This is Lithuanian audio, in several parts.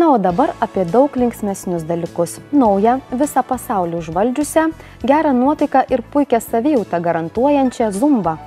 Na, o dabar apie daug linksmesnius dalykus. Naują, visą pasaulį užvaldžiusią, gerą nuotaiką ir puikią savijautą garantuojančią zumbą.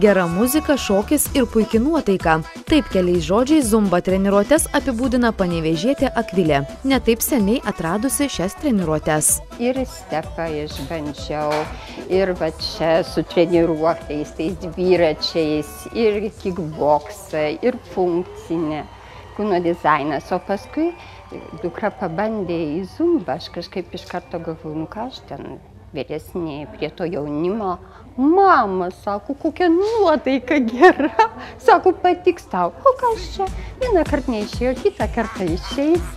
Gera muzika, šokis ir puiki nuotaika. Taip keliais žodžiais zumba treniruotes apibūdina panevėžietė Akvilė, ne taip seniai atradusi šias treniruotes. Ir stepą išbandžiau, ir va čia su treniruokliais, tais dviračiais, ir kickboksą, ir funkcinė, kūno dizainas. O paskui dukra pabandė į zumbą, aš kažkaip iš karto galvoju, ką aš ten vyresnė prie to jaunimo. Mama, sako, kokia nuotaika gera, sako, patiks tau. O kas čia? Vieną kartą neišėjo, kitą kartą išeis.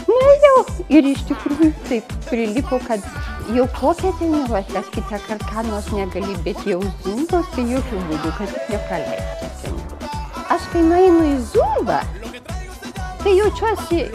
Jau ir iš tikrųjų taip prilipo, kad jau kokią treniruotę, kitą kartą ką nors negali, bet jau zumbos, tai jokių būdų, kad nepraleidžia treniruotę. Aš kai nueinu į zumbą, tai jaučiuosi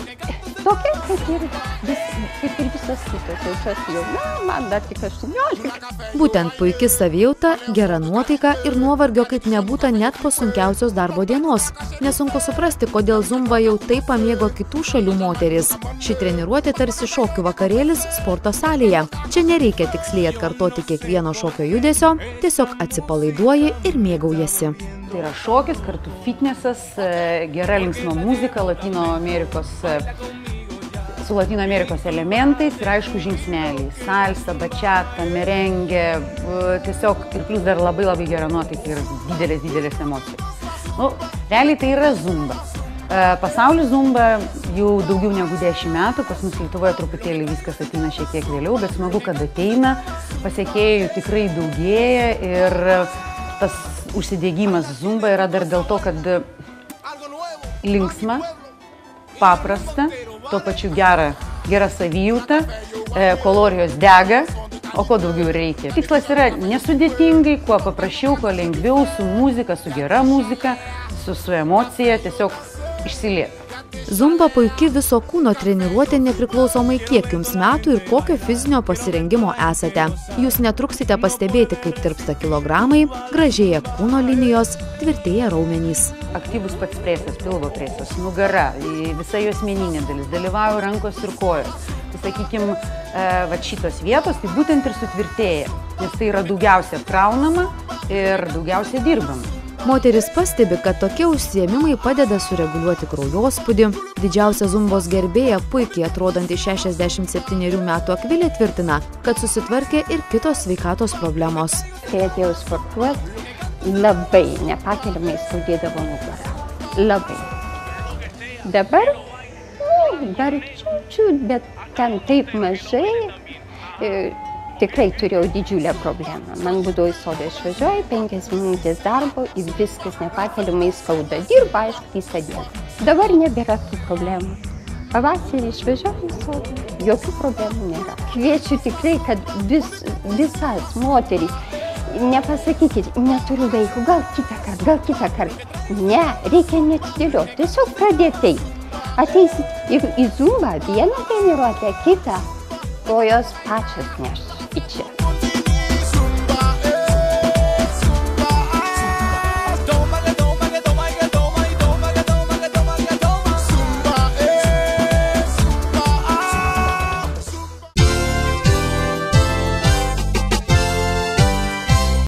tokia, kaip ir visos kitos, jaučiuosi jau, man dar tik 18. Būtent puiki savijauta, gera nuotaika ir nuovargio kaip nebūta net po sunkiausios darbo dienos. Nesunku suprasti, kodėl zumbą jau taip pamėgo kitų šalių moteris. Ši treniruotė tarsi šokių vakarėlis sporto salėje. Čia nereikia tiksliai atkartoti kiekvieno šokio judesio, tiesiog atsipalaiduoji ir mėgaujasi. Tai yra šokis, kartu fitnesas, gera linksma muzika su Latino Amerikos elementais ir aišku žingsneliai. Salsa, bačiata, merengė, tiesiog ir plus dar labai gera nuotaika ir didelės emocijos. Realiai tai yra zumba. Pasaulis zumba jau daugiau negu 10 metų, pas mus Lietuvoje truputėlį viskas ateina šiek tiek vėliau, bet smagu, kad ateina, pasekėjų tikrai daugėja ir tas užsidėgymas zumba yra dar dėl to, kad linksma, paprasta, tuo pačiu gera savijauta, kalorijos dega, o ko daugiau reikia. Tikslas yra nesudėtingai, kuo paprasčiau, kuo lengviau, su muzika, su gera muzika, su emocija, tiesiog išsilieti. Zumba puiki viso kūno treniruotė nepriklausomai kiek jums metų ir kokio fizinio pasirengimo esate. Jūs netruksite pastebėti, kaip tirpsta kilogramai, gražėja kūno linijos, tvirtėja raumenys. Aktyvus pats presas, pilvo presas, nugara, visa jos asmeninė dalis, dalyvauja rankos ir kojos. Tai sakykime, šitos vietos tai būtent ir sutvirtėja, nes tai yra daugiausia kraunama ir daugiausia dirbama. Moteris pastebi, kad tokie užsiėmimai padeda sureguliuoti kraujospūdį. Didžiausia zumbos gerbėja, puikiai atrodanti 67 metų Akvilė tvirtina, kad susitvarkė ir kitos sveikatos problemos. Kai atėjau sportuoti, labai nepakeliamai skaudėdavo nugarą. Labai. Dabar, dar čiut, bet ten taip mažai. Tikrai turėjau didžiulę problemą. Man būdavo į sodą išvažiuoju, 5 minutės darbo ir viskas nepakeliamai skauda. Dirba, aišku, visą dieną. Dabar nebėra tų problemų. Pavasarį išvažiuoju į sodą, jokių problemų nėra. Kviečiu tikrai, kad visas moteris, nepasakykit, neturiu laiko, gal kitą kartą. Ne, reikia neatidėlioti, tiesiog pradėti eiti. Ateisit ir į zumbą, vieną treniruotę, kitą, o jos pačios neš į čia.